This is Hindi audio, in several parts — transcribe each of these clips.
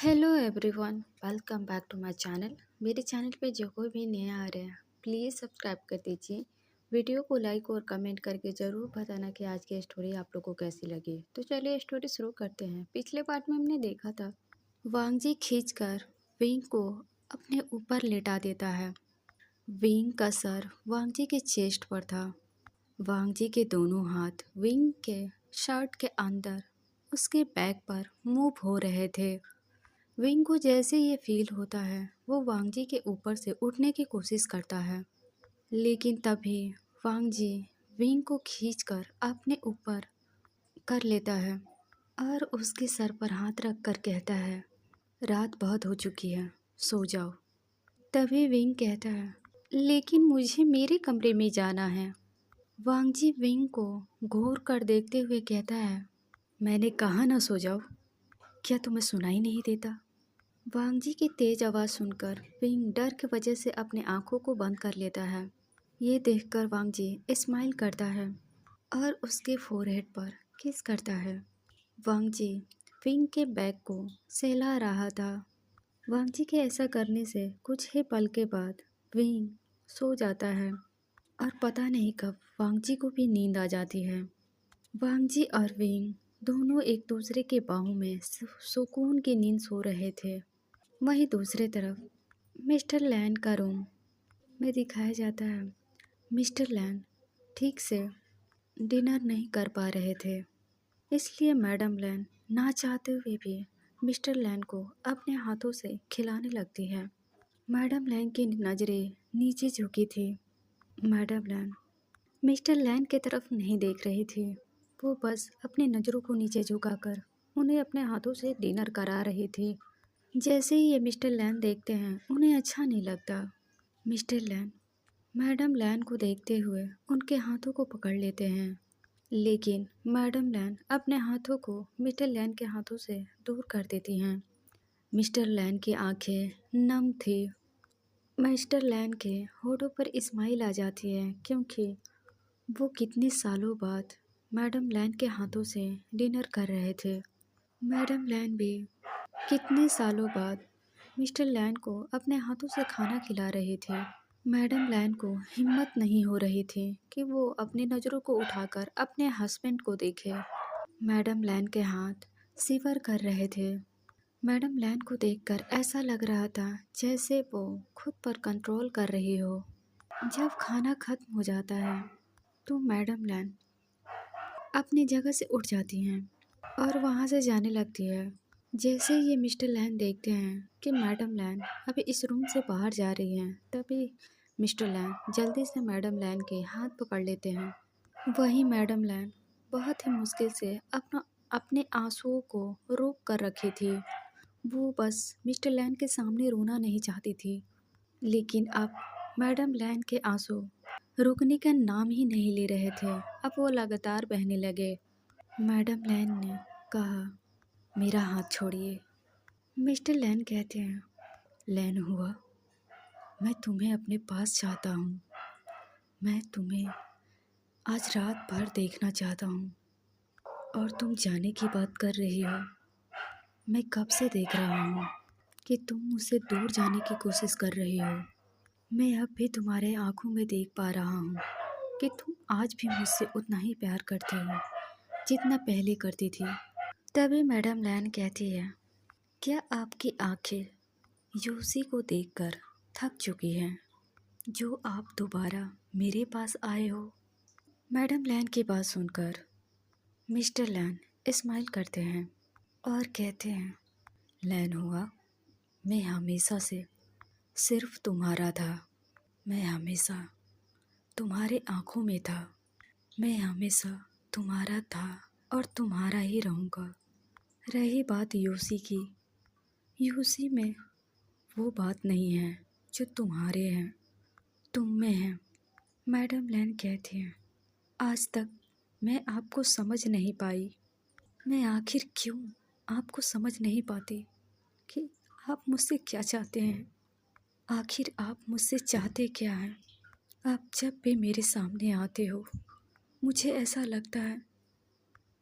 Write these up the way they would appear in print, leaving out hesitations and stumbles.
Hello everyone, welcome back to my channel. मेरे चैनल पे जो कोई भी नया आ रहे हैं प्लीज़ सब्सक्राइब कर दीजिए। वीडियो को लाइक और कमेंट करके ज़रूर बताना कि आज की स्टोरी आप लोगों को कैसी लगी। तो चलिए स्टोरी शुरू करते हैं। पिछले पार्ट में हमने देखा था वांगजी खींचकर विंग को अपने ऊपर लेटा देता है। विंग का सर वांगजी के चेस्ट पर था। वांगजी के दोनों हाथ विंग के शर्ट के अंदर उसके बैक पर मूव हो रहे थे। विंग को जैसे ये फील होता है वो वांगजी के ऊपर से उठने की कोशिश करता है, लेकिन तभी वांगजी विंग को खींचकर अपने ऊपर कर लेता है और उसके सर पर हाथ रख कर कहता है, रात बहुत हो चुकी है, सो जाओ। तभी विंग कहता है, लेकिन मुझे मेरे कमरे में जाना है। वांगजी विंग को घूर कर देखते हुए कहता है, मैंने कहा ना सो जाओ, क्या तुम्हें सुनाई नहीं देता? वांगजी की तेज आवाज़ सुनकर विंग डर की वजह से अपनी आंखों को बंद कर लेता है। ये देखकर वांगजी स्माइल करता है और उसके फोरहेड पर किस करता है। वांगजी विंग के बैग को सहला रहा था। वांगजी के ऐसा करने से कुछ ही पल के बाद विंग सो जाता है और पता नहीं कब वांगजी को भी नींद आ जाती है। वांगजी और विंग दोनों एक दूसरे के बाहों में सुकून की नींद सो रहे थे। वहीं दूसरी तरफ मिस्टर लैन का रूम में दिखाया जाता है। मिस्टर लैन ठीक से डिनर नहीं कर पा रहे थे, इसलिए मैडम लैन ना चाहते हुए भी मिस्टर लैन को अपने हाथों से खिलाने लगती है। मैडम लैन की नज़रें नीचे झुकी थी। मैडम लैन मिस्टर लैन की तरफ नहीं देख रही थी, वो बस अपनी नज़रों को नीचे झुकाकर उन्हें अपने हाथों से डिनर करा रही थी। जैसे ही ये मिस्टर लैन देखते हैं उन्हें अच्छा नहीं लगता। मिस्टर लैन मैडम लैन को देखते हुए उनके हाथों को पकड़ लेते हैं, लेकिन मैडम लैन अपने हाथों को मिस्टर लैन के हाथों से दूर कर देती हैं। मिस्टर लैन की आंखें नम थी। मिस्टर लैन के होठों पर स्माइल आ जाती है, क्योंकि वो कितने सालों बाद मैडम लैन के हाथों से डिनर कर रहे थे। मैडम लैन भी कितने सालों बाद मिस्टर लैन को अपने हाथों से खाना खिला रही थी। मैडम लैन को हिम्मत नहीं हो रही थी कि वो अपनी नज़रों को उठाकर अपने हस्बैंड को देखे। मैडम लैन के हाथ शिवर कर रहे थे। मैडम लैन को देखकर ऐसा लग रहा था जैसे वो खुद पर कंट्रोल कर रही हो। जब खाना खत्म हो जाता है तो मैडम लैन अपनी जगह से उठ जाती हैं और वहाँ से जाने लगती है। जैसे ये मिस्टर लैन देखते हैं कि मैडम लैन अभी इस रूम से बाहर जा रही हैं, तभी मिस्टर लैन जल्दी से मैडम लैन के हाथ पकड़ लेते हैं। वहीं मैडम लैन बहुत ही मुश्किल से अपने आंसुओं को रोक कर रखी थी। वो बस मिस्टर लैन के सामने रोना नहीं चाहती थी, लेकिन अब मैडम लैन के आंसू रुकने का नाम ही नहीं ले रहे थे। अब वो लगातार बहने लगे। मैडम लैन ने कहा, मेरा हाथ छोड़िए। मिस्टर लैन कहते हैं, लैन हुआ, मैं तुम्हें अपने पास चाहता हूँ। मैं तुम्हें आज रात भर देखना चाहता हूँ और तुम जाने की बात कर रही हो। मैं कब से देख रहा हूँ कि तुम मुझसे दूर जाने की कोशिश कर रही हो। मैं अब भी तुम्हारे आँखों में देख पा रहा हूँ कि तुम आज भी मुझसे उतना ही प्यार करती हो जितना पहले करती थी। तभी मैडम लैन कहती है, क्या आपकी आंखें यूसी को देखकर थक चुकी हैं जो आप दोबारा मेरे पास आए हो? मैडम लैन की बात सुनकर मिस्टर लैन स्माइल करते हैं और कहते हैं, लैन हुआ, मैं हमेशा से सिर्फ तुम्हारा था। मैं हमेशा तुम्हारे आँखों में था। मैं हमेशा तुम्हारा था और तुम्हारा ही रहूँगा। रही बात यूसी की, यूसी में वो बात नहीं है जो तुम्हारे हैं, तुम में है। मैडम लैन कहती हैं, आज तक मैं आपको समझ नहीं पाई। मैं आखिर क्यों आपको समझ नहीं पाती कि आप मुझसे क्या चाहते हैं। आखिर आप मुझसे चाहते क्या हैं? आप जब भी मेरे सामने आते हो मुझे ऐसा लगता है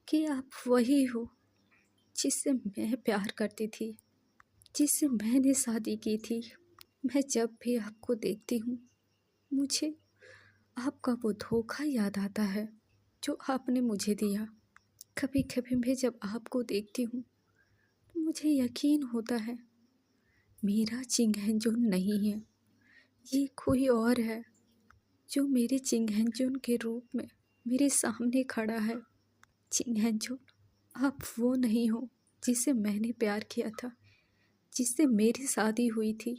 कि आप वही हो जिससे मैं प्यार करती थी। जिससे मैंने शादी की थी। मैं जब भी आपको देखती हूँ, मुझे आपका वो धोखा याद आता है जो आपने मुझे दिया। कभी कभी मैं जब आपको देखती हूँ तो मुझे यकीन होता है मेरा चिंगहंजुन नहीं है, ये कोई और है जो मेरे चिंगहंजुन के रूप में मेरे सामने खड़ा है। चिंगहंजुन, आप वो नहीं हो जिसे मैंने प्यार किया था, जिससे मेरी शादी हुई थी।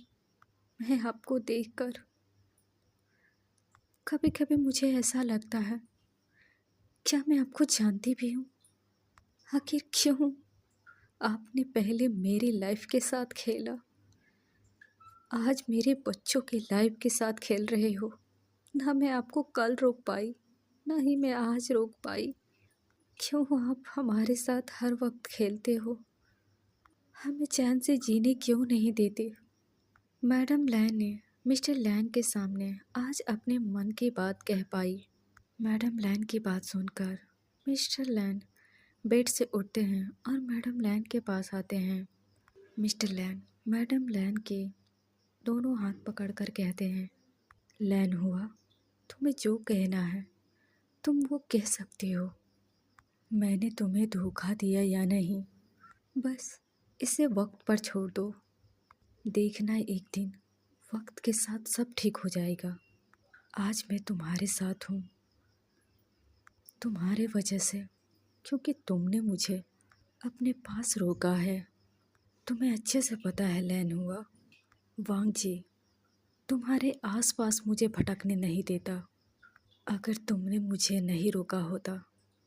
मैं आपको देखकर कभी कभी मुझे ऐसा लगता है, क्या मैं आपको जानती भी हूँ? आखिर क्यों आपने पहले मेरी लाइफ के साथ खेला, आज मेरे बच्चों की लाइफ के साथ खेल रहे हो? ना मैं आपको कल रोक पाई, ना ही मैं आज रोक पाई। क्यों आप हमारे साथ हर वक्त खेलते हो? हमें चैन से जीने क्यों नहीं देते? मैडम लैन ने मिस्टर लैन के सामने आज अपने मन की बात कह पाई। मैडम लैन की बात सुनकर मिस्टर लैन बेड से उठते हैं और मैडम लैन के पास आते हैं। मिस्टर लैन मैडम लैन के दोनों हाथ पकड़कर कहते हैं, लैन हुआ, तुम्हें जो कहना है तुम वो कह सकती हो। मैंने तुम्हें धोखा दिया या नहीं, बस इसे वक्त पर छोड़ दो। देखना एक दिन वक्त के साथ सब ठीक हो जाएगा। आज मैं तुम्हारे साथ हूँ, तुम्हारे वजह से, क्योंकि तुमने मुझे अपने पास रोका है। तुम्हें अच्छे से पता है लैन हुआ, वांग जी तुम्हारे आसपास मुझे भटकने नहीं देता। अगर तुमने मुझे नहीं रोका होता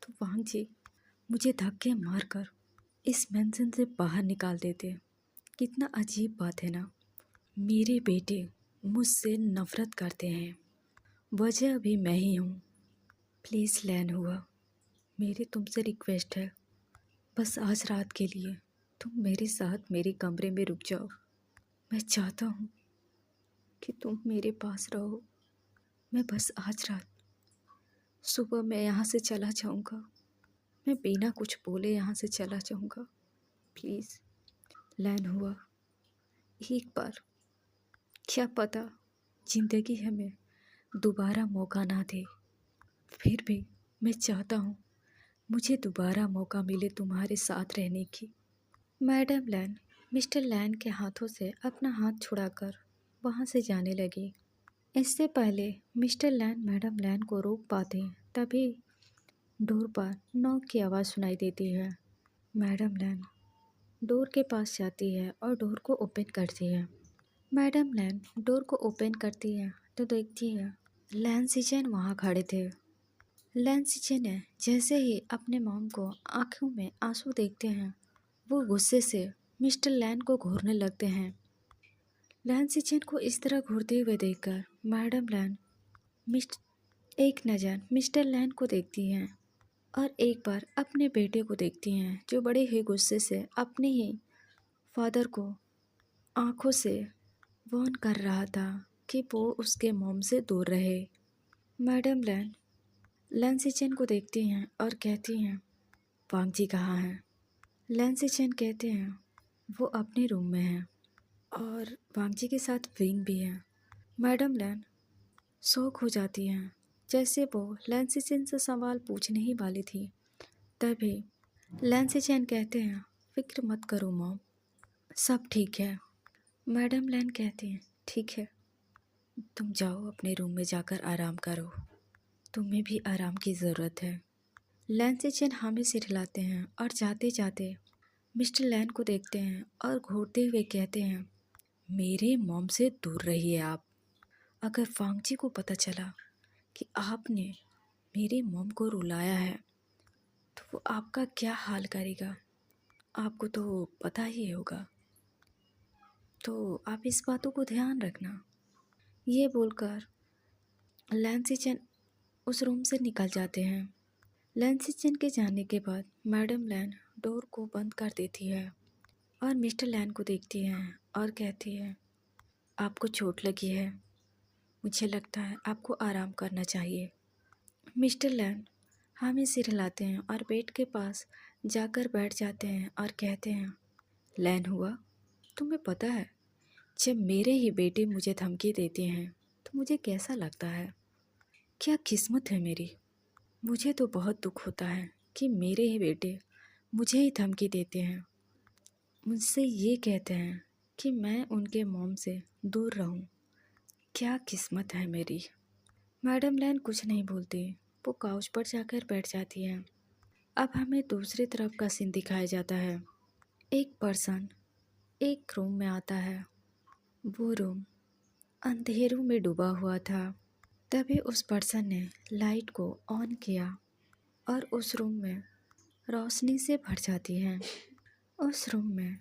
तो वांग जी मुझे धक्के मारकर इस मेंशन से बाहर निकाल देते। कितना अजीब बात है ना। मेरे बेटे मुझसे नफरत करते हैं, वजह भी मैं ही हूँ। प्लीज़ लैन हुआ, मेरी तुमसे रिक्वेस्ट है, बस आज रात के लिए तुम मेरे साथ मेरे कमरे में रुक जाओ। मैं चाहता हूँ कि तुम मेरे पास रहो। मैं बस आज रात, सुबह मैं यहाँ से चला जाऊँगा। मैं बिना कुछ बोले यहाँ से चला जाऊँगा। प्लीज़ लैन हुआ, एक बार, क्या पता ज़िंदगी हमें दोबारा मौका ना दे, फिर भी मैं चाहता हूँ मुझे दोबारा मौका मिले तुम्हारे साथ रहने की। मैडम लैन मिस्टर लैन के हाथों से अपना हाथ छुड़ाकर वहाँ से जाने लगी। इससे पहले मिस्टर लैन मैडम लैन को रोक पाते तभी डोर पर नॉक की आवाज़ सुनाई देती है। मैडम लैन डोर के पास जाती है और डोर को ओपन करती है। मैडम लैन डोर को ओपन करती है तो देखती है लैन सिचन वहाँ खड़े थे। लैन सिचन ने जैसे ही अपने मॉम को आंखों में आंसू देखते हैं, वो गुस्से से मिस्टर लैन को घूरने लगते हैं। लैन सिचन को इस तरह घूरते हुए देखकर मैडम लैन एक नज़र मिस्टर लैन को देखती हैं और एक बार अपने बेटे को देखती हैं जो बड़े ही गुस्से से अपने ही फादर को आंखों से वार्न कर रहा था कि वो उसके मॉम से दूर रहे। मैडम लैन सिचन को देखती हैं और कहती हैं, वांग जी कहाँ हैं? लैन सिचन कहते हैं वो अपने रूम में हैं और वांग जी के साथ विंग भी है। मैडम लैन शौक हो जाती हैं। जैसे वो लैन सिचन से सवाल पूछने ही वाली थी, तभी लैन सिचन कहते हैं, फिक्र मत करो मॉम, सब ठीक है। मैडम लैन कहती हैं, ठीक है, तुम जाओ अपने रूम में जाकर आराम करो, तुम्हें भी आराम की ज़रूरत है। लैन सिचन हामी से हिलाते हैं और जाते जाते मिस्टर लैन को देखते हैं और घूरते हुए कहते हैं, मेरे मॉम से दूर रहिए आप। अगर वांग जी को पता चला कि आपने मेरी मॉम को रुलाया है तो वो आपका क्या हाल करेगा, आपको तो पता ही होगा। तो आप इस बातों को ध्यान रखना। ये बोलकर लैन सिचन उस रूम से निकल जाते हैं। लैन सिचन के जाने के बाद मैडम लैन डोर को बंद कर देती है और मिस्टर लैन को देखती हैं और कहती है, आपको चोट लगी है, मुझे लगता है आपको आराम करना चाहिए। मिस्टर लैन हामी सिर हिलाते हैं और बेड के पास जाकर बैठ जाते हैं और कहते हैं, लैन हुआ, तुम्हें पता है, जब मेरे ही बेटे मुझे धमकी देते हैं तो मुझे कैसा लगता है? क्या किस्मत है मेरी। मुझे तो बहुत दुख होता है कि मेरे ही बेटे मुझे ही धमकी देते हैं, मुझसे ये कहते हैं कि मैं उनके मॉम से दूर रहूं। क्या किस्मत है मेरी। मैडम लैन कुछ नहीं बोलती, वो काउच पर जाकर बैठ जाती है। अब हमें दूसरी तरफ का सीन दिखाया जाता है। एक पर्सन एक रूम में आता है। वो रूम अंधेरों में डूबा हुआ था। तभी उस पर्सन ने लाइट को ऑन किया और उस रूम में रोशनी से भर जाती है। उस रूम में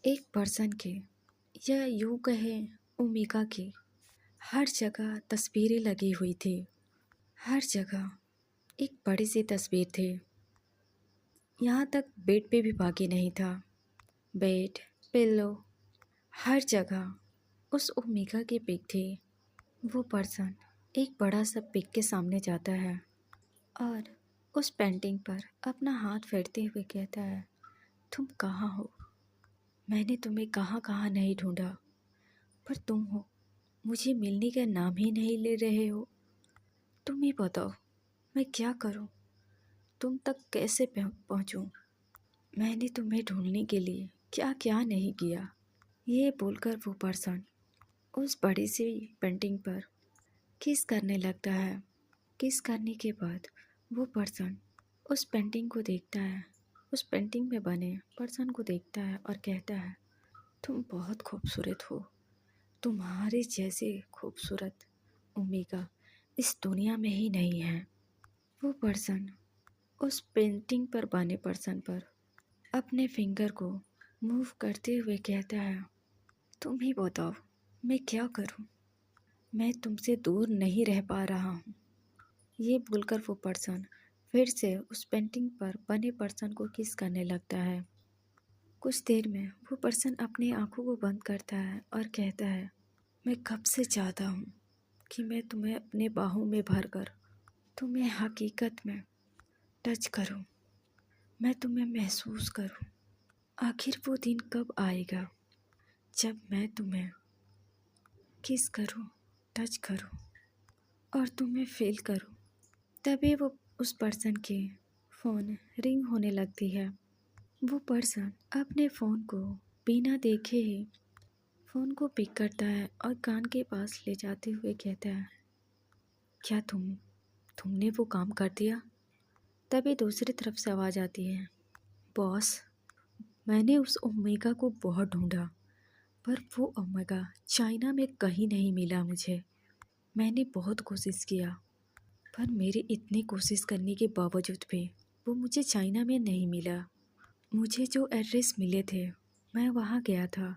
एक पर्सन की, या यूँ कहे ओमिका की, हर जगह तस्वीरें लगी हुई थी। हर जगह एक बड़ी सी तस्वीर थी। यहाँ तक बेड पे भी बाकी नहीं था। बेड, पिल्लो, हर जगह उस ओमिका की पिक थी। वो पर्सन एक बड़ा सा पिक के सामने जाता है और उस पेंटिंग पर अपना हाथ फेरते हुए कहता है, तुम कहाँ हो? मैंने तुम्हें कहाँ कहाँ नहीं ढूंढा, पर तुम हो। मुझे मिलने का नाम ही नहीं ले रहे हो। तुम ही बताओ, मैं क्या करूं? तुम तक कैसे पहुंचूं? मैंने तुम्हें ढूंढने के लिए क्या क्या नहीं किया। ये बोलकर वो पर्सन उस बड़ी सी पेंटिंग पर किस करने लगता है। किस करने के बाद वो पर्सन उस पेंटिंग को देखता है, उस पेंटिंग में बने पर्सन को देखता है और कहता है, तुम बहुत खूबसूरत हो। तुम्हारे जैसे खूबसूरत ओमेगा इस दुनिया में ही नहीं है। वो पर्सन उस पेंटिंग पर बने पर्सन पर अपने फिंगर को मूव करते हुए कहता है, तुम ही बताओ, मैं क्या करूं? मैं तुमसे दूर नहीं रह पा रहा हूं। ये बोलकर वो पर्सन फिर से उस पेंटिंग पर बने पर्सन को किस करने लगता है। कुछ देर में वो पर्सन अपनी आंखों को बंद करता है और कहता है, मैं कब से चाहता हूँ कि मैं तुम्हें अपने बाहों में भरकर तुम्हें हकीकत में टच करूँ, मैं तुम्हें महसूस करूँ। आखिर वो दिन कब आएगा जब मैं तुम्हें किस करूँ, टच करूँ और तुम्हें फील करूँ। तभी वो उस पर्सन की फ़ोन रिंग होने लगती है। वो पर्सन अपने फ़ोन को बिना देखे ही फ़ोन को पिक करता है और कान के पास ले जाते हुए कहता है, क्या तुमने वो काम कर दिया? तभी दूसरी तरफ से आवाज़ आती है, बॉस, मैंने उस ओमेगा को बहुत ढूंढा, पर वो ओमेगा चाइना में कहीं नहीं मिला मुझे। मैंने बहुत कोशिश किया, पर मेरी इतनी कोशिश करने के बावजूद भी वो मुझे चाइना में नहीं मिला। मुझे जो एड्रेस मिले थे, मैं वहाँ गया था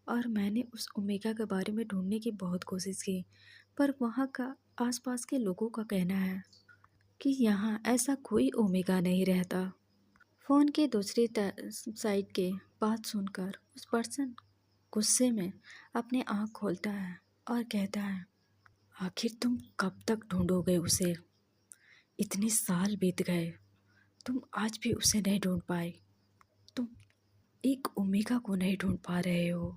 और मैंने उस ओमेगा के बारे में ढूंढने की बहुत कोशिश की, पर वहाँ का आसपास के लोगों का कहना है कि यहाँ ऐसा कोई ओमेगा नहीं रहता। फ़ोन के दूसरी साइड के बात सुनकर उस पर्सन गुस्से में अपने आँख खोलता है और कहता है, आखिर तुम कब तक ढूंढोगे उसे? इतने साल बीत गए, तुम आज भी उसे नहीं ढूंढ पाए। तुम एक ओमेगा को नहीं ढूंढ पा रहे हो।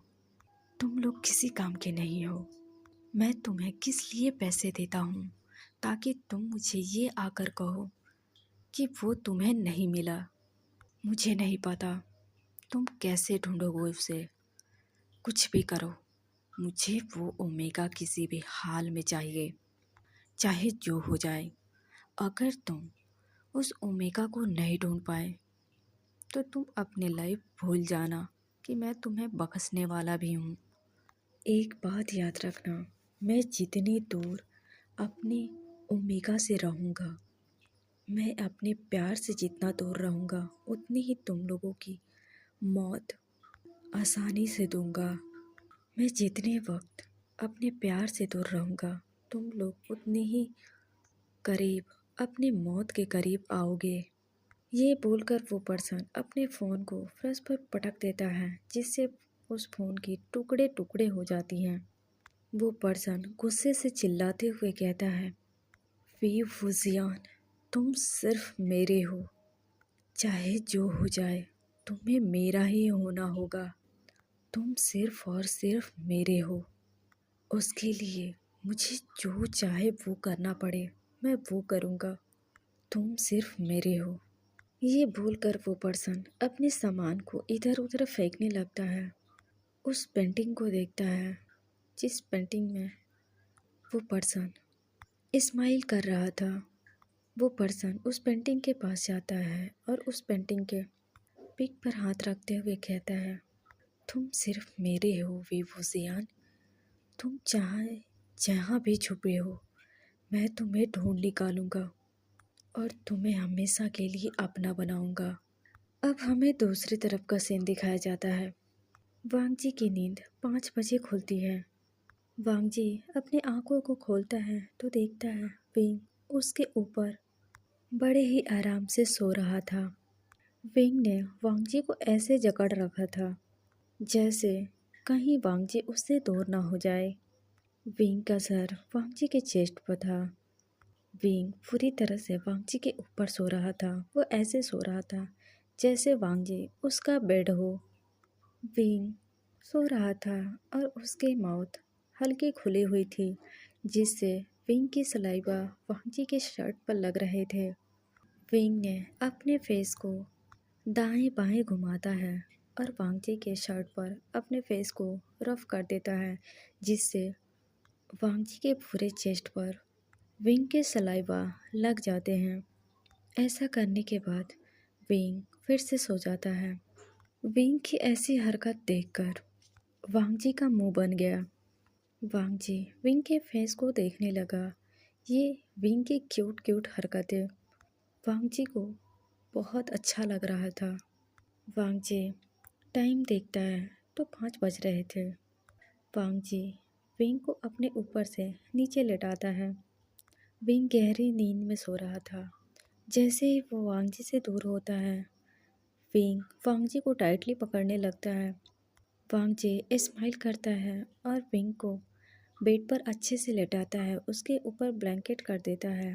तुम लोग किसी काम के नहीं हो। मैं तुम्हें किस लिए पैसे देता हूँ? ताकि तुम मुझे ये आकर कहो कि वो तुम्हें नहीं मिला। मुझे नहीं पता तुम कैसे ढूंढोगे उसे। कुछ भी करो, मुझे वो ओमेगा किसी भी हाल में चाहिए, चाहे जो हो जाए। अगर तुम उस ओमेगा को नहीं ढूंढ पाए तो तुम अपनी लाइफ भूल जाना कि मैं तुम्हें बख्शने वाला भी हूँ। एक बात याद रखना, मैं जितनी दूर अपनी ओमेगा से रहूँगा, मैं अपने प्यार से जितना दूर रहूँगा, उतनी ही तुम लोगों की मौत आसानी से दूंगा। मैं जितने वक्त अपने प्यार से दूर रहूँगा, तुम लोग उतने ही करीब, अपनी मौत के करीब आओगे। ये बोलकर वो पर्सन अपने फ़ोन को फर्श पर पटक देता है, जिससे उस फ़ोन की टुकड़े टुकड़े हो जाती हैं। वो पर्सन गुस्से से चिल्लाते हुए कहता है, वी फुजियान, तुम सिर्फ मेरे हो। चाहे जो हो जाए, तुम्हें मेरा ही होना होगा। तुम सिर्फ और सिर्फ मेरे हो। उसके लिए मुझे जो चाहे वो करना पड़े, मैं वो करूँगा। तुम सिर्फ मेरे हो। ये बोलकर वो पर्सन अपने सामान को इधर उधर फेंकने लगता है। उस पेंटिंग को देखता है जिस पेंटिंग में वो पर्सन स्माइल कर रहा था। वो पर्सन उस पेंटिंग के पास जाता है और उस पेंटिंग के पीठ पर हाथ रखते हुए कहता है, तुम सिर्फ मेरे हो विभूषियान। तुम चाहे जहाँ भी छुपे हो, मैं तुम्हें ढूंढ निकालूंगा और तुम्हें हमेशा के लिए अपना बनाऊंगा। अब हमें दूसरी तरफ का सीन दिखाया जाता है। वांग जी की नींद 5 बजे खुलती है। वांग जी अपनी आंखों को खोलता है तो देखता है विंग उसके ऊपर बड़े ही आराम से सो रहा था। विंग ने वांग जी को ऐसे जकड़ रखा था जैसे कहीं वांग जी उससे दूर ना हो जाए। विंग का सर वांग जी के चेस्ट पर था। विंग पूरी तरह से वांग जी के ऊपर सो रहा था। वो ऐसे सो रहा था जैसे वांग जी उसका बेड हो। विंग सो रहा था और उसकी माउथ हल्की खुली हुई थी जिससे विंग की सलाइवा वांग जी के शर्ट पर लग रहे थे। विंग ने अपने फेस को दाएं बाएं घुमाता है और वांग जी के शर्ट पर अपने फेस को रफ कर देता है जिससे वांग जी के पूरे चेस्ट पर विंग के सलाइवा लग जाते हैं। ऐसा करने के बाद विंग फिर से सो जाता है। विंग की ऐसी हरकत देखकर वांग जी का मुंह बन गया। वांग जी विंग के फेस को देखने लगा। ये विंग की क्यूट क्यूट हरकतें वांग जी को बहुत अच्छा लग रहा था। वांग जी टाइम देखता है तो 5 बज रहे थे। वांग जी विंग को अपने ऊपर से नीचे लेटाता है। विंग गहरी नींद में सो रहा था। जैसे ही वो वांग जी से दूर होता है, विंग वांग जी को टाइटली पकड़ने लगता है। वांग जी स्माइल करता है और विंग को बेड पर अच्छे से लेटाता है, उसके ऊपर ब्लैंकेट कर देता है।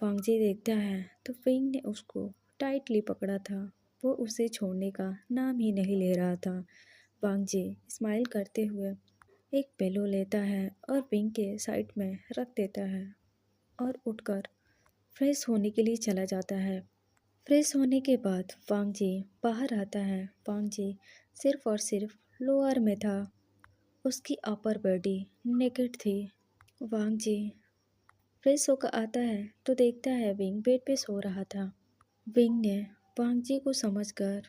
वांग जी देखता है तो विंग ने उसको टाइटली पकड़ा था। वो उसे छोड़ने का नाम ही नहीं ले रहा था। वांग जी स्माइल करते हुए एक पिलो लेता है और विंग के साइड में रख देता है और उठकर फ्रेश होने के लिए चला जाता है। फ्रेश होने के बाद वांग जी बाहर आता है। वांग जी सिर्फ और सिर्फ लोअर में था। उसकी अपर बॉडी नेकेड थी। वांग जी फ्रेश होकर आता है तो देखता है विंग बेड पे सो रहा था। विंग ने वांग जी को समझकर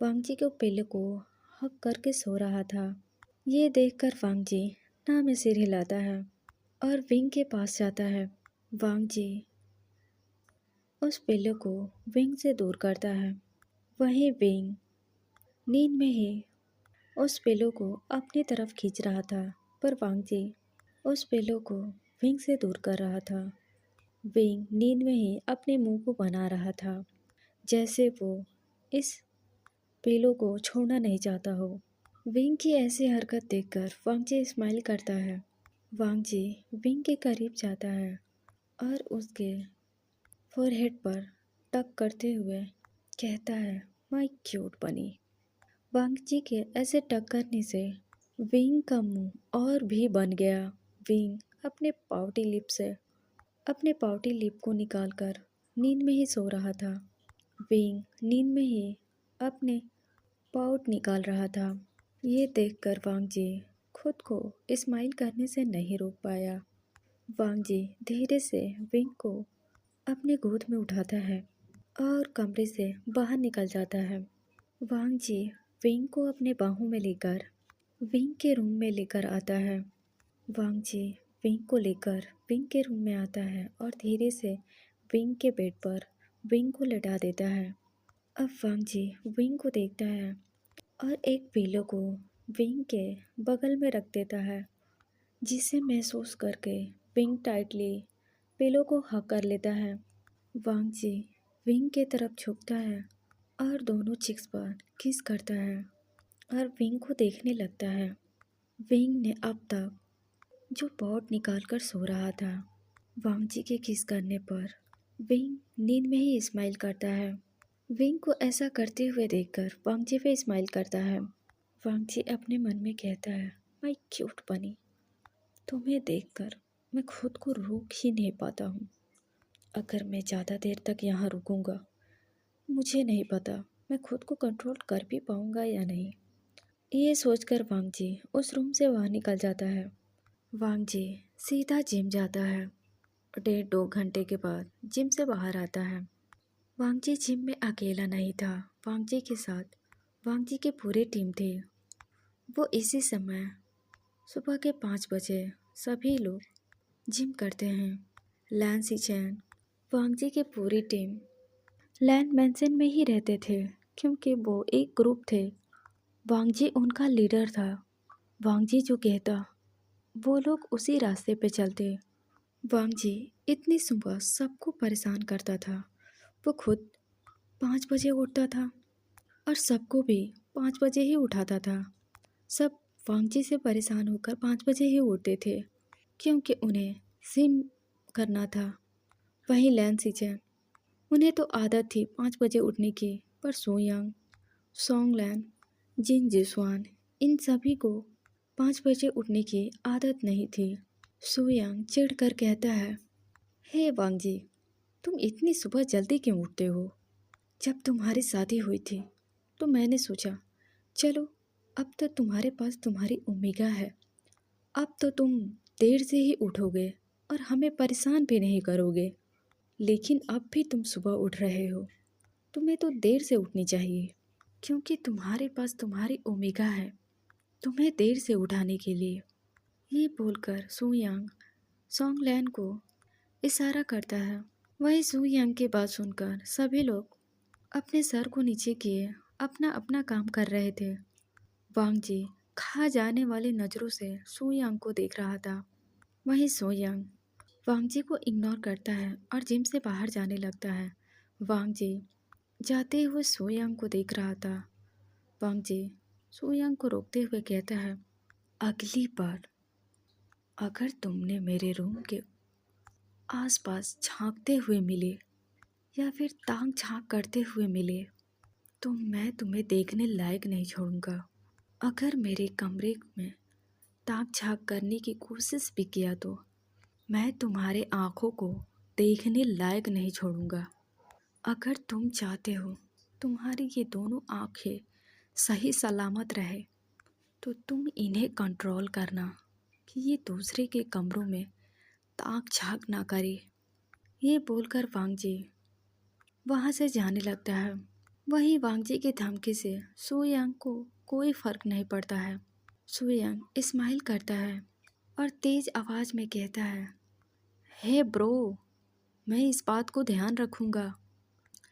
वांग जी के पिल्ले को हक करके सो रहा था। ये देखकर वांग जी ना में सिर हिलाता है और विंग के पास जाता है। वांग जी उस पिल्ले को विंग से दूर करता है। वहीं विंग नींद में ही उस पिल्लो को अपनी तरफ खींच रहा था, पर वांग जी उस पिल्लो को विंग से दूर कर रहा था। विंग नींद में ही अपने मुंह को बना रहा था जैसे वो इस पिल्लो को छोड़ना नहीं चाहता हो। विंग की ऐसी हरकत देखकर वांग जी स्माइल करता है। वांग जी विंग के करीब जाता है और उसके फोरहेड पर टक करते हुए कहता है, माय क्यूट बनी। वांग जी के ऐसे टक करने से विंग का मुंह और भी बन गया। विंग अपने पाउटी लिप को निकालकर नींद में ही सो रहा था। विंग नींद में ही अपने पाउट निकाल रहा था। ये देखकर वांग जी खुद को स्माइल करने से नहीं रोक पाया। वांग जी धीरे से विंग को अपने गोद में उठाता है और कमरे से बाहर निकल जाता है। वांग जी विंग को अपने बाहों में लेकर विंग के रूम में लेकर आता है। वांग जी विंग को लेकर विंग के रूम में आता है और धीरे से विंग के बेड पर विंग को लेटा देता है। अब वांग जी विंग को देखता है और एक पिलो को विंग के बगल में रख देता है, जिसे महसूस करके विंग टाइटली पिलो को हक कर लेता है। वांग जी विंग के तरफ झुकता है और दोनों चिक्स पर किस करता है और विंग को देखने लगता है। विंग ने अब तक जो पॉट निकाल कर सो रहा था, वांग जी के किस करने पर विंग नींद में ही स्माइल करता है। विंग को ऐसा करते हुए देखकर वांग जी पे स्माइल करता है। वांगजी अपने मन में कहता है, मैं क्यूट बनी। तुम्हें देखकर मैं खुद को रोक ही नहीं पाता हूँ। अगर मैं ज़्यादा देर तक यहाँ रुकूंगा, मुझे नहीं पता मैं खुद को कंट्रोल कर भी पाऊंगा या नहीं। ये सोचकर वांगजी उस रूम से बाहर निकल जाता है। वांगजी सीधा जिम जाता है। 1.5-2 घंटे के बाद जिम से बाहर आता है। वांगजी जिम में अकेला नहीं था। वांगजी के साथ वांगजी की पूरी टीम थी। वो इसी समय सुबह के 5 बजे सभी लोग जिम करते हैं। लैन सीचैन, वांगजी की पूरी टीम लैन मैंसन में ही रहते थे क्योंकि वो एक ग्रुप थे। वांगजी उनका लीडर था। वांगजी जो कहता वो लोग उसी रास्ते पे चलते। वांगजी इतनी सुबह सबको परेशान करता था। वो खुद 5 बजे उठता था और सबको भी 5 बजे ही उठाता था। सब वांगजी से परेशान होकर 5 बजे ही उठते थे क्योंकि उन्हें जिम करना था। वहीं लैन सीचैन, उन्हें तो आदत थी 5 बजे उठने की, पर सोयांग, सोंगलैन, जिन जिसवान इन सभी को 5 बजे उठने की आदत नहीं थी। सोयांग चिढ़कर कहता है, हे वांगजी, तुम इतनी सुबह जल्दी क्यों उठते हो? जब तुम्हारी शादी हुई थी तो मैंने सोचा चलो अब तो तुम्हारे पास तुम्हारी ओमेगा है, अब तो तुम देर से ही उठोगे और हमें परेशान भी नहीं करोगे। लेकिन अब भी तुम सुबह उठ रहे हो। तुम्हें तो देर से उठनी चाहिए क्योंकि तुम्हारे पास तुम्हारी ओमेगा है तुम्हें देर से उठाने के लिए। ये बोलकर सुयांग सोंगलैन को इशारा करता है। वहीं सुयांग की बात सुनकर सभी लोग अपने सर को नीचे किए अपना अपना काम कर रहे थे। वांगजी खा जाने वाली नज़रों से सुयांग को देख रहा था। वहीं सोयांग वांगजी को इग्नोर करता है और जिम से बाहर जाने लगता है। वांगजी जाते हुए सोयांग को देख रहा था। वांगजी सोयांग को रोकते हुए कहता है, अगली बार अगर तुमने मेरे रूम के आसपास झांकते हुए मिले या फिर ताक झांक करते हुए मिले तो मैं तुम्हें देखने लायक नहीं छोड़ूंगा। अगर मेरे कमरे में ताक झांक करने की कोशिश भी किया तो मैं तुम्हारे आँखों को देखने लायक नहीं छोड़ूंगा। अगर तुम चाहते हो तुम्हारी ये दोनों आँखें सही सलामत रहे तो तुम इन्हें कंट्रोल करना कि ये दूसरे के कमरों में ताक झांक ना करे। ये बोलकर वांगजी वहाँ से जाने लगता है। वहीं वांगजी की धमकी से सुयांग को कोई फर्क नहीं पड़ता है। सुयांग स्माइल करता है और तेज आवाज़ में कहता है, हे ब्रो, मैं इस बात को ध्यान रखूँगा,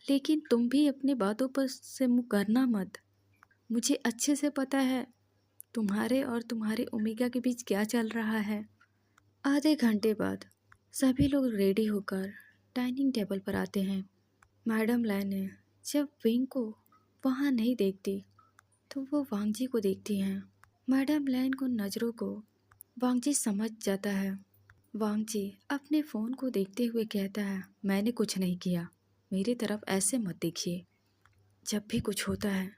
लेकिन तुम भी अपनी बातों पर से मुँह करना मत। मुझे अच्छे से पता है तुम्हारे और तुम्हारे ओमेगा के बीच क्या चल रहा है। आधे घंटे बाद सभी लोग रेडी होकर डाइनिंग टेबल पर आते हैं। मैडम लैन जब विंग को वहाँ नहीं देखती तो वो वांगजी को देखती हैं। मैडम लैन को नज़रों को वांगजी समझ जाता है। वांगजी अपने फ़ोन को देखते हुए कहता है, मैंने कुछ नहीं किया, मेरी तरफ ऐसे मत देखिए। जब भी कुछ होता है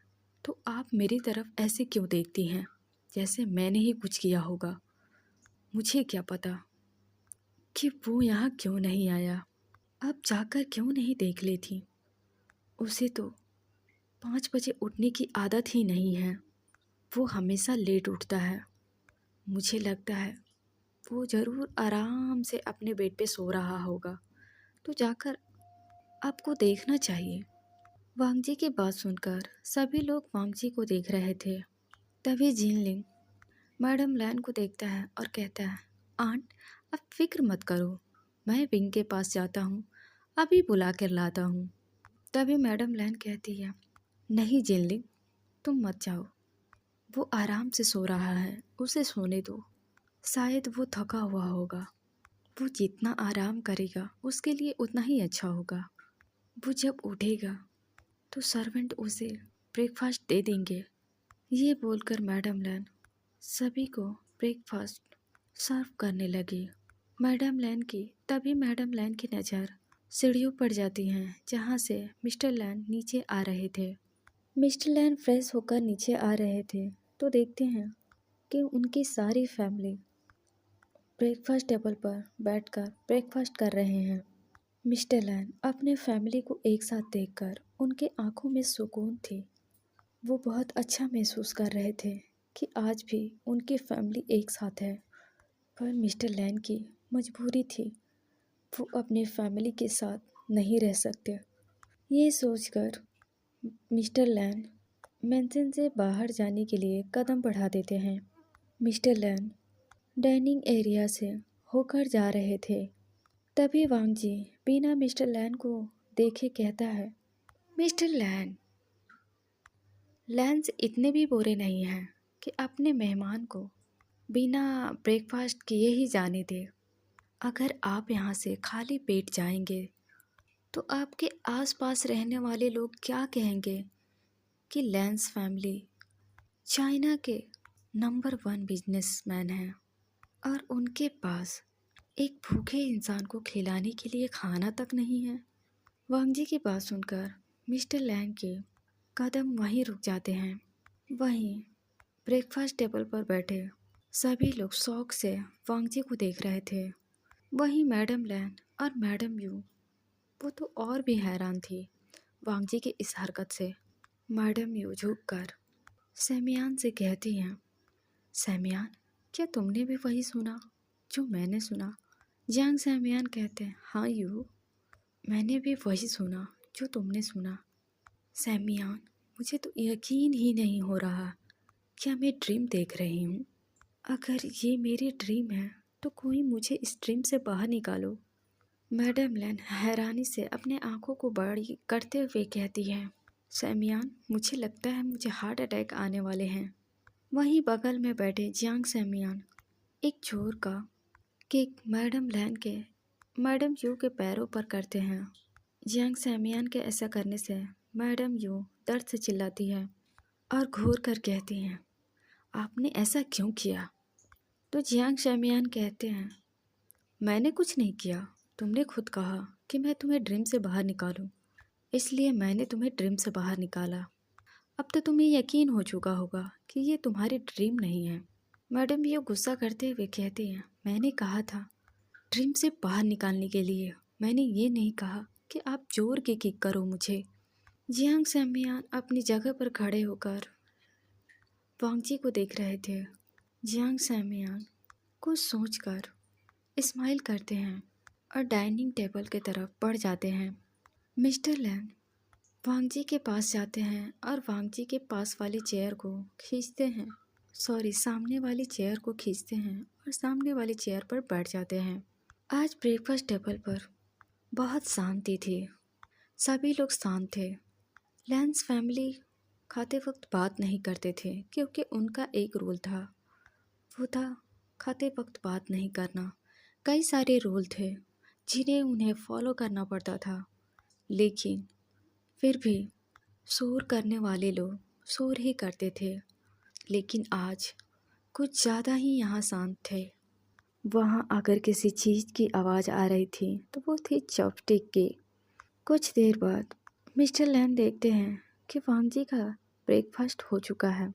तो आप मेरी तरफ ऐसे क्यों देखती हैं जैसे मैंने ही कुछ किया होगा। मुझे क्या पता कि वो यहाँ क्यों नहीं आया। अब जाकर क्यों नहीं देख लेती। उसे तो 5 बजे उठने की आदत ही नहीं है। वो हमेशा लेट उठता है। मुझे लगता है वो ज़रूर आराम से अपने बेड पे सो रहा होगा, तो जाकर आपको देखना चाहिए। वांगजी की बात सुनकर सभी लोग वांगजी को देख रहे थे। तभी जिनलिंग मैडम लैन को देखता है और कहता है, आंट, अब फिक्र मत करो, मैं विंग के पास जाता हूँ, अभी बुला कर लाता हूँ। तभी मैडम लैन कहती है, नहीं जिनलिंग, तुम मत जाओ, वो आराम से सो रहा है, उसे सोने दो। शायद वो थका हुआ होगा। वो जितना आराम करेगा उसके लिए उतना ही अच्छा होगा। वो जब उठेगा तो सर्वेंट उसे ब्रेकफास्ट दे देंगे। ये बोलकर मैडम लैन सभी को ब्रेकफास्ट सर्व करने लगी। तभी मैडम लैन की नज़र सीढ़ियों पर जाती हैं जहाँ से मिस्टर लैन नीचे आ रहे थे। मिस्टर लैन फ्रेश होकर नीचे आ रहे थे तो देखते हैं कि उनकी सारी फैमिली ब्रेकफास्ट टेबल पर बैठकर ब्रेकफास्ट कर रहे हैं। मिस्टर लैन अपने फैमिली को एक साथ देखकर उनके आंखों में सुकून थी। वो बहुत अच्छा महसूस कर रहे थे कि आज भी उनकी फैमिली एक साथ है। पर मिस्टर लैन की मजबूरी थी, वो अपनी फैमिली के साथ नहीं रह सकते। ये सोचकर मिस्टर लैन मेंशन से बाहर जाने के लिए कदम बढ़ा देते हैं। मिस्टर लैन डाइनिंग एरिया से होकर जा रहे थे, तभी वांग जी बिना मिस्टर लैन को देखे कहता है, मिस्टर लैन, लैंस इतने भी बुरे नहीं हैं कि अपने मेहमान को बिना ब्रेकफास्ट किए ही जाने दे। अगर आप यहाँ से खाली पेट जाएंगे तो आपके आसपास रहने वाले लोग क्या कहेंगे कि लैंस फैमिली चाइना के नंबर 1 बिजनेसमैन हैं और उनके पास एक भूखे इंसान को खिलाने के लिए खाना तक नहीं है। वांग जी की बात सुनकर मिस्टर लैंग के कदम वहीं रुक जाते हैं। वहीं ब्रेकफास्ट टेबल पर बैठे सभी लोग शौक से वांग जी को देख रहे थे। वहीं मैडम लैंग और मैडम यू, वो तो और भी हैरान थी वांग जी की इस हरकत से। मैडम यू झुककर सैमियान से कहती हैं, सैमियान, क्या तुमने भी वही सुना जो मैंने सुना? जियांग सैमियान कहते हैं, हाँ यू, मैंने भी वही सुना जो तुमने सुना। सैमियान, मुझे तो यकीन ही नहीं हो रहा, क्या मैं ड्रीम देख रही हूँ? अगर ये मेरी ड्रीम है तो कोई मुझे इस ड्रीम से बाहर निकालो। मैडम लैन हैरानी से अपने आंखों को बड़ी करते हुए कहती है, सैमियान, मुझे लगता है मुझे हार्ट अटैक आने वाले हैं। वहीं बगल में बैठे जियांग सैमियान एक जोर का किक मैडम यू के पैरों पर करते हैं। जियांग सैमियान के ऐसा करने से मैडम यू दर्द से चिल्लाती है और घूर कर कहती हैं, आपने ऐसा क्यों किया? तो जियांग सैमियान कहते हैं, मैंने कुछ नहीं किया, तुमने खुद कहा कि मैं तुम्हें ड्रीम से बाहर निकालूं, इसलिए मैंने तुम्हें ड्रीम से बाहर निकाला। अब तो तुम्हें यकीन हो चुका होगा कि ये तुम्हारी ड्रीम नहीं है। मैडम यू गुस्सा करते हुए कहती हैं, मैंने कहा था ड्रीम से बाहर निकालने के लिए, मैंने ये नहीं कहा कि आप जोर के किक करो मुझे। जियांग सैमियान अपनी जगह पर खड़े होकर वांग जी को देख रहे थे। जियांग सैमियान कुछ सोचकर स्माइल करते हैं और डाइनिंग टेबल की तरफ बढ़ जाते हैं। मिस्टर लैन वांग जी के पास जाते हैं और वांग जी के पास वाली चेयर को खींचते हैं, सामने वाली चेयर को खींचते हैं और सामने वाली चेयर पर बैठ जाते हैं। आज ब्रेकफास्ट टेबल पर बहुत शांति थी, सभी लोग शांत थे। लैंस फैमिली खाते वक्त बात नहीं करते थे क्योंकि उनका एक रूल था, वो था खाते वक्त बात नहीं करना। कई सारे रूल थे जिन्हें उन्हें फॉलो करना पड़ता था, लेकिन फिर भी शोर करने वाले लोग शोर ही करते थे। लेकिन आज कुछ ज़्यादा ही यहाँ शांत थे। वहाँ अगर किसी चीज़ की आवाज़ आ रही थी तो वो थी चॉपस्टिक की। कुछ देर बाद मिस्टर लैन देखते हैं कि वांग जी का ब्रेकफास्ट हो चुका है,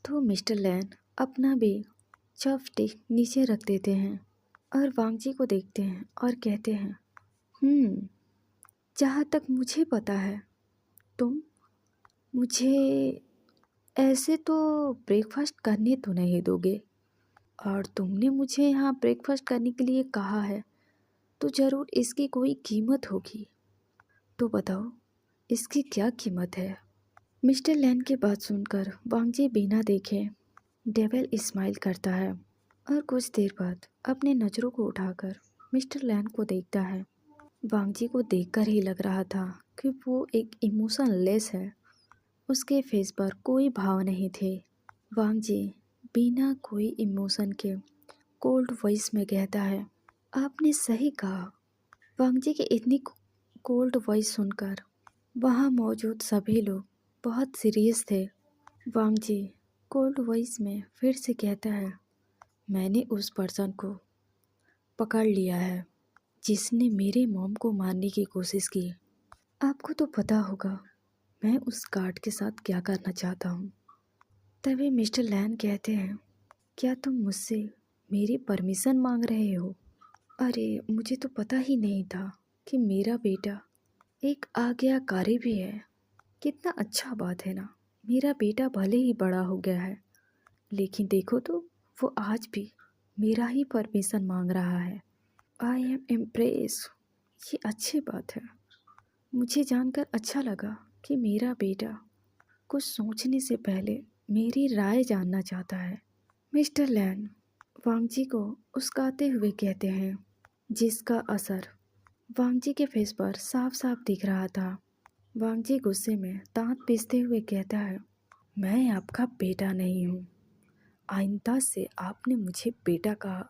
तो मिस्टर लैन अपना भी चॉपस्टिक नीचे रख देते हैं और वांग जी को देखते हैं और कहते हैं, जहाँ तक मुझे पता है तुम मुझे ऐसे तो ब्रेकफास्ट करने तो नहीं दोगे, और तुमने मुझे यहाँ ब्रेकफास्ट करने के लिए कहा है तो ज़रूर इसकी कोई कीमत होगी, तो बताओ इसकी क्या कीमत है? मिस्टर लैन की बात सुनकर वांग जी बिना देखे डेविल स्माइल करता है और कुछ देर बाद अपने नज़रों को उठाकर मिस्टर लैन को देखता है। वांग जी को देखकर ही लग रहा था कि वो एक इमोशनलेस है, उसके फेस पर कोई भाव नहीं थे। वांग जी बिना कोई इमोशन के कोल्ड वॉइस में कहता है, आपने सही कहा। वांग जी की इतनी कोल्ड वॉइस सुनकर वहाँ मौजूद सभी लोग बहुत सीरियस थे। वांग जी कोल्ड वॉइस में फिर से कहता है, मैंने उस पर्सन को पकड़ लिया है जिसने मेरे मॉम को मारने की कोशिश की। आपको तो पता होगा मैं उस गार्ड के साथ क्या करना चाहता हूँ। तभी मिस्टर लैन कहते हैं, क्या तुम मुझसे मेरी परमिशन मांग रहे हो? अरे मुझे तो पता ही नहीं था कि मेरा बेटा एक आज्ञाकारी भी है। कितना अच्छा बात है ना। मेरा बेटा भले ही बड़ा हो गया है, लेकिन देखो तो वो आज भी मेरा ही परमिशन मांग रहा है। I am impress. ये अच्छी बात है। मुझे जानकर अच्छा लगा कि मेरा बेटा कुछ सोचने से पहले मेरी राय जानना चाहता है। मिस्टर लैन वांगजी को उस्काते हुए कहते हैं, जिसका असर वांगजी के फेस पर साफ साफ दिख रहा था। वांगजी गुस्से में दांत पीसते हुए कहता है, मैं आपका बेटा नहीं हूँ। आइंदा से आपने मुझे बेटा कहा